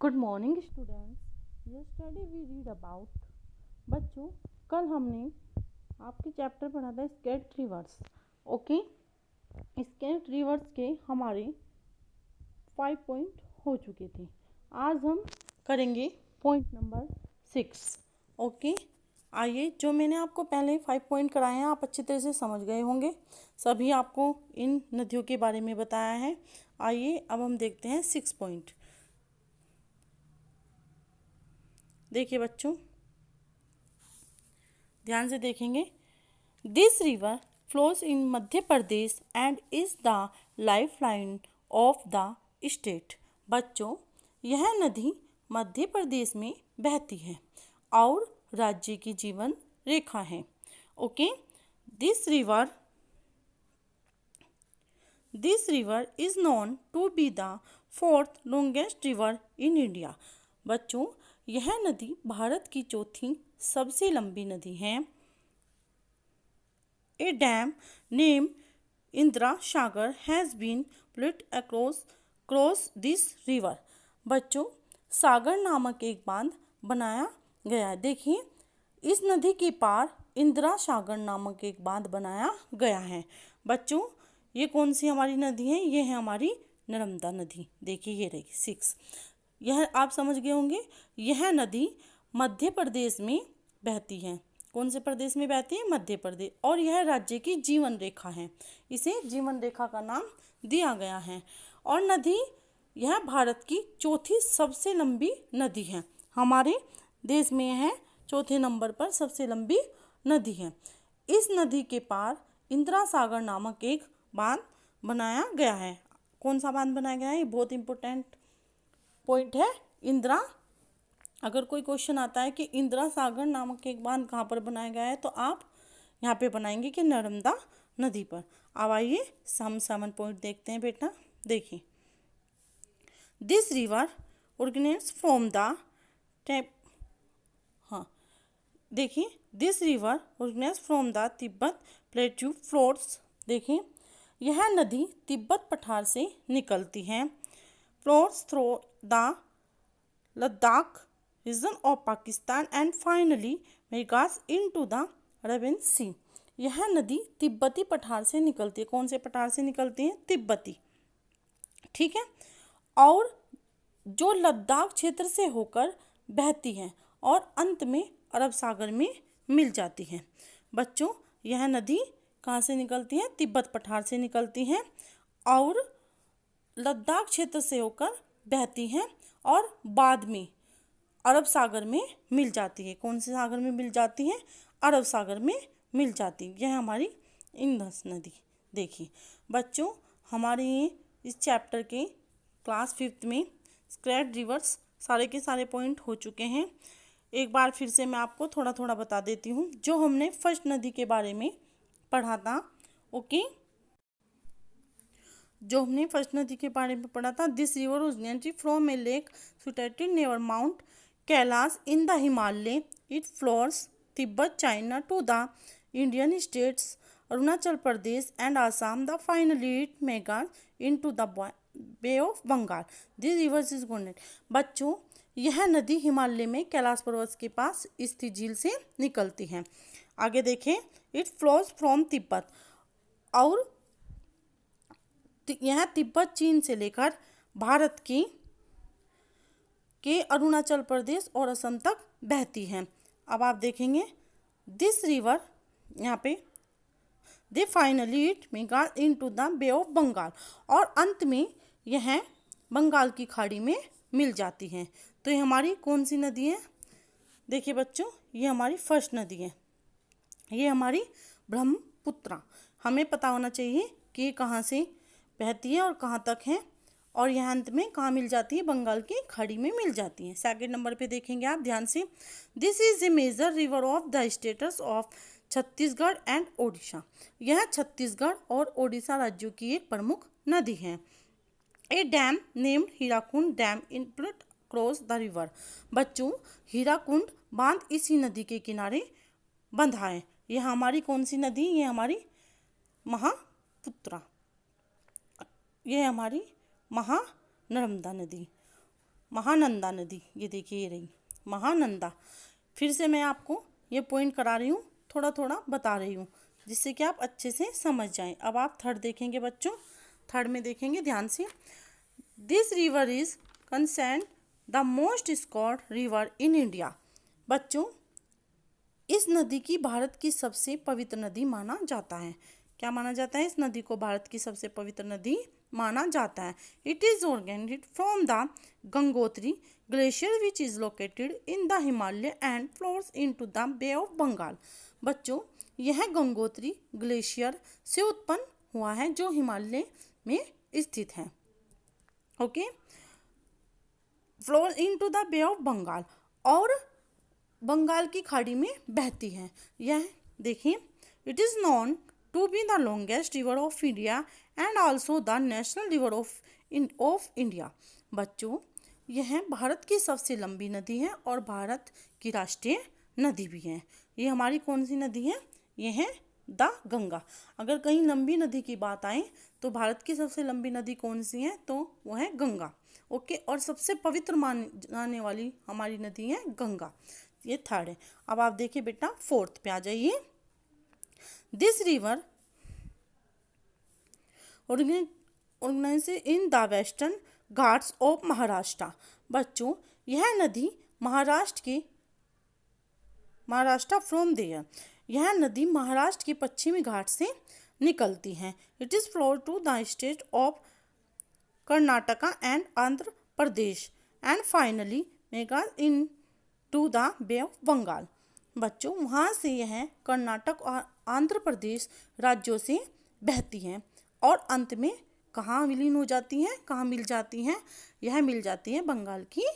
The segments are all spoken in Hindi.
Good morning students. Yesterday we read about बच्चों, कल हमने आपके चैप्टर पढ़ा था स्केट रिवर्स। ओके, स्केट रिवर्स के हमारे 5 पॉइंट हो चुके थे। आज हम करेंगे पॉइंट नंबर 6। ओके, आइए, जो मैंने आपको पहले 5 पॉइंट कराए हैं आप अच्छी तरह से समझ गए होंगे। सभी आपको इन नदियों के बारे में बताया है। आइए अब हम देखते हैं 6 पॉइंट। देखिए बच्चों, ध्यान से देखेंगे। This river flows in Madhya Pradesh and is the life line of the state. बच्चों, यह नदी मध्य प्रदेश में बहती है और राज्य की जीवन रेखा है। Okay, this river is known to be the fourth longest river in India. बच्चों, यह नदी भारत की चौथी सबसे लंबी नदी है। A dam named Indra Sagar has been built across this river। बच्चों, सागर नामक एक बांध बनाया गया। देखिए, इस नदी के पार इंदिरा सागर नामक एक बांध बनाया गया है। बच्चों, ये कौन सी हमारी नदी है? ये है हमारी नर्मदा नदी। देखिए, ये रही 6। यह आप समझ गए होंगे, यह नदी मध्य प्रदेश में बहती है। कौन से प्रदेश में बहती है? मध्य प्रदेश। और यह राज्य की जीवन रेखा है, इसे जीवन रेखा का नाम दिया गया है। और नदी, यह भारत की चौथी सबसे लंबी नदी है। हमारे देश में यह चौथे नंबर पर सबसे लंबी नदी है। इस नदी के पार इंदिरा सागर नामक एक बांध बनाया गया है। कौन सा बांध बनाया गया है? ये बहुत इंपॉर्टेंट पॉइंट है। इंदिरा, अगर कोई क्वेश्चन आता है कि इंदिरा सागर नामक एक बांध कहाँ पर बनाया गया है, तो आप यहाँ पे बनाएंगे कि नर्मदा नदी पर। अब आइए हम 7 पॉइंट देखते हैं बेटा। देखिए, this river originates from the tape हाँ देखिए, this river originates from the Tibet plateau flows. देखिए, यह नदी तिब्बत पठार से निकलती है। Flows through the Ladakh region of Pakistan and finally merges into the Arabian sea. यह नदी तिब्बती पठार से निकलती है। कौन से पठार से निकलती है? तिब्बती। ठीक है, और जो लद्दाख क्षेत्र से होकर बहती है और अंत में अरब सागर में मिल जाती है। बच्चों, यह नदी कहाँ से निकलती है? तिब्बत पठार से निकलती है और लद्दाख क्षेत्र से होकर बहती है और बाद में अरब सागर में मिल जाती है। कौन से सागर में मिल जाती है? अरब सागर में मिल जाती है। यह हमारी इंडस नदी। देखिए बच्चों, हमारे ये इस चैप्टर के क्लास 5 में स्केट रिवर्स सारे के सारे पॉइंट हो चुके हैं। एक बार फिर से मैं आपको थोड़ा थोड़ा बता देती हूँ जो हमने फर्स्ट नदी के बारे में पढ़ा था। ओके, जो हमने फर्स्ट नदी के बारे में पढ़ा था, this river originated from a lake situated near mount Kailash in the Himalaya. It flows Tibet China to the Indian states Arunachal Pradesh and Assam. The finally it merges into the bay of Bengal. This river is गोनेट। बच्चों, यह नदी हिमालय में कैलाश पर्वत के पास स्थित झील से निकलती है। आगे देखें, इट फ्लोज फ्रॉम तिब्बत, और यह तिब्बत चीन से लेकर भारत के अरुणाचल प्रदेश और असम तक बहती है। अब आप देखेंगे, दिस रिवर, यहाँ पे दे फाइनली इट मेगा into the bay of Bengal, और अंत में यह बंगाल की खाड़ी में मिल जाती है। तो ये हमारी कौन सी नदी है? देखिए बच्चों, ये हमारी फर्स्ट नदी है। ये हमारी ब्रह्मपुत्रा। हमें पता होना चाहिए कि ये कहाँ से बहती है और कहाँ तक है, और यह अंत में कहाँ मिल जाती है? बंगाल की खाड़ी में मिल जाती है। सेकंड नंबर पे देखेंगे आप ध्यान से, this is a major river of the states of Chhattisgarh and Odisha. यह छत्तीसगढ़ और ओडिशा राज्यों की एक प्रमुख नदी है। A dam named Hirakud dam in cross the river. बच्चों, हीराकुंड बांध इसी नदी के किनारे बंधा है। यह हमारी कौन सी नदी? ये हमारी महापुत्रा, ये हमारी महानर्मदा नदी। महानंदा नदी, ये देखिए ये रही महानंदा। फिर से मैं आपको ये पॉइंट करा रही हूँ, थोड़ा थोड़ा बता रही हूँ जिससे कि आप अच्छे से समझ जाएं। अब आप थर्ड देखेंगे बच्चों, थर्ड में देखेंगे ध्यान से। This river is concern the most sacred river in India. बच्चों, इस नदी की भारत की सबसे पवित्र नदी माना जाता है। क्या माना जाता है? इस नदी को भारत की सबसे पवित्र नदी माना जाता है। It is originated from the Gangotri glacier which is located in the Himalaya and flows into the bay of Bengal. बच्चों, यह गंगोत्री ग्लेशियर से उत्पन्न हुआ है जो हिमालय में स्थित है। Okay, flows into the bay of Bengal, और बंगाल की खाड़ी में बहती है। यह देखिए, it is known to be the longest river of India and also the national river of India. बच्चों, यह भारत की सबसे लंबी नदी है और भारत की राष्ट्रीय नदी भी है। ये हमारी कौन सी नदी है? ये है द गंगा। अगर कहीं लंबी नदी की बात आए तो भारत की सबसे लंबी नदी कौन सी है? तो वो है गंगा। ओके, और सबसे पवित्र मानी जाने वाली हमारी नदी है गंगा। ये थर्ड है। अब आप देखिए बेटा, फोर्थ पे आ जाइए। This river originates in the Western Ghats of Maharashtra. बच्चों, यह नदी महाराष्ट्र फ्रॉम देयर, यह नदी महाराष्ट्र के पश्चिमी घाट से निकलती है। It is flow to the state of Karnataka and Andhra Pradesh and finally मेगा in to the bay of Bengal. बच्चों, वहाँ से यह कर्नाटक और आंध्र प्रदेश राज्यों से बहती हैं और अंत में कहाँ विलीन हो जाती हैं, कहाँ मिल जाती हैं? यह मिल जाती है बंगाल की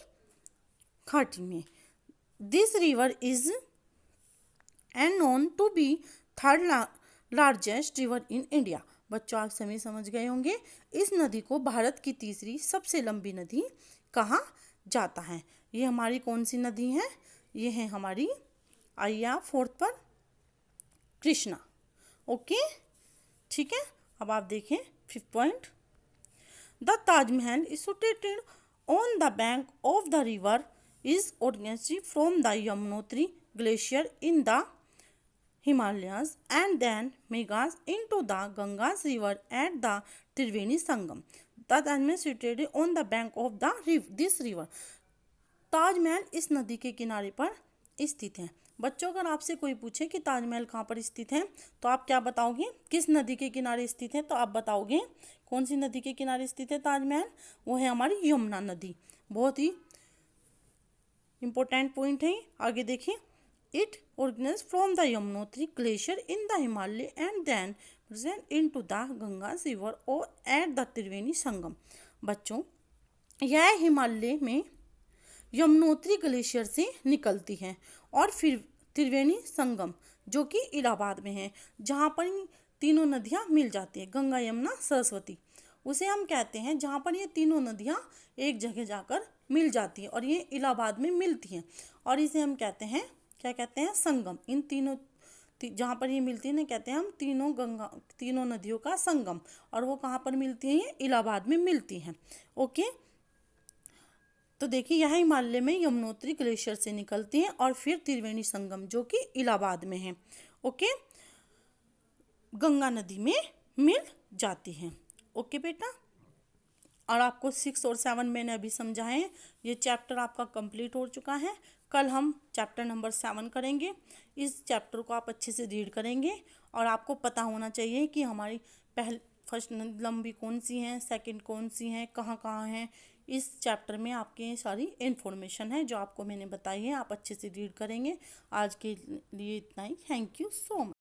खाड़ी में। This river is and known to be third largest river in India. बच्चों, आप सभी समझ गए होंगे, इस नदी को भारत की तीसरी सबसे लंबी नदी कहा जाता है। ये हमारी कौन सी नदी है? ये है हमारी, आइए आप फोर्थ पर, कृष्णा। ओके, ठीक है। अब आप देखें fifth point. The Taj Mahal is situated on the bank of the river is originated from the Yamunotri glacier in the Himalayas and then megas into the Ganges river at the Triveni Sangam. The Taj Mahal is situated on the bank of this river. Taj Mahal इस नदी के किनारे पर स्थित है। बच्चों, अगर आपसे कोई पूछे कि ताजमहल कहाँ पर स्थित है तो आप क्या बताओगे? किस नदी के किनारे स्थित है? तो आप बताओगे कौन सी नदी के किनारे स्थित है ताजमहल? वो है हमारी यमुना नदी। बहुत ही इंपॉर्टेंट पॉइंट है। आगे देखिए, it originates from the Yamunotri glacier in the Himalaya and then present into the Ganges river or at the Triveni Sangam. बच्चों, यह हिमालय में यमुनोत्री ग्लेशियर से निकलती है और फिर त्रिवेणी संगम, जो कि इलाहाबाद में है, जहाँ पर तीनों नदियाँ मिल जाती है, गंगा यमुना सरस्वती, उसे हम कहते हैं जहाँ पर ये तीनों नदियाँ एक जगह जाकर मिल जाती हैं और ये इलाहाबाद में मिलती हैं, और इसे हम कहते हैं, क्या कहते हैं? संगम। इन तीनों जहाँ पर ये मिलती है ना, कहते हैं हम तीनों नदियों का संगम। और वो कहाँ पर मिलती हैं? ये इलाहाबाद में मिलती हैं। ओके, तो देखिए, यह हिमालय में यमुनोत्री ग्लेशियर से निकलती हैं और फिर त्रिवेणी संगम, जो कि इलाहाबाद में है, ओके, गंगा नदी में मिल जाती हैं। ओके बेटा, और आपको 6 और 7 मैंने अभी समझाए हैं। ये चैप्टर आपका कंप्लीट हो चुका है। कल हम चैप्टर नंबर 7 करेंगे। इस चैप्टर को आप अच्छे से रीड करेंगे और आपको पता होना चाहिए कि हमारी फर्स्ट लंबी कौन सी हैं, सेकंड कौन सी हैं, कहाँ कहाँ हैं। इस चैप्टर में आपके सारी इन्फॉर्मेशन है जो आपको मैंने बताई है। आप अच्छे से रीड करेंगे। आज के लिए इतना ही। Thank you so much.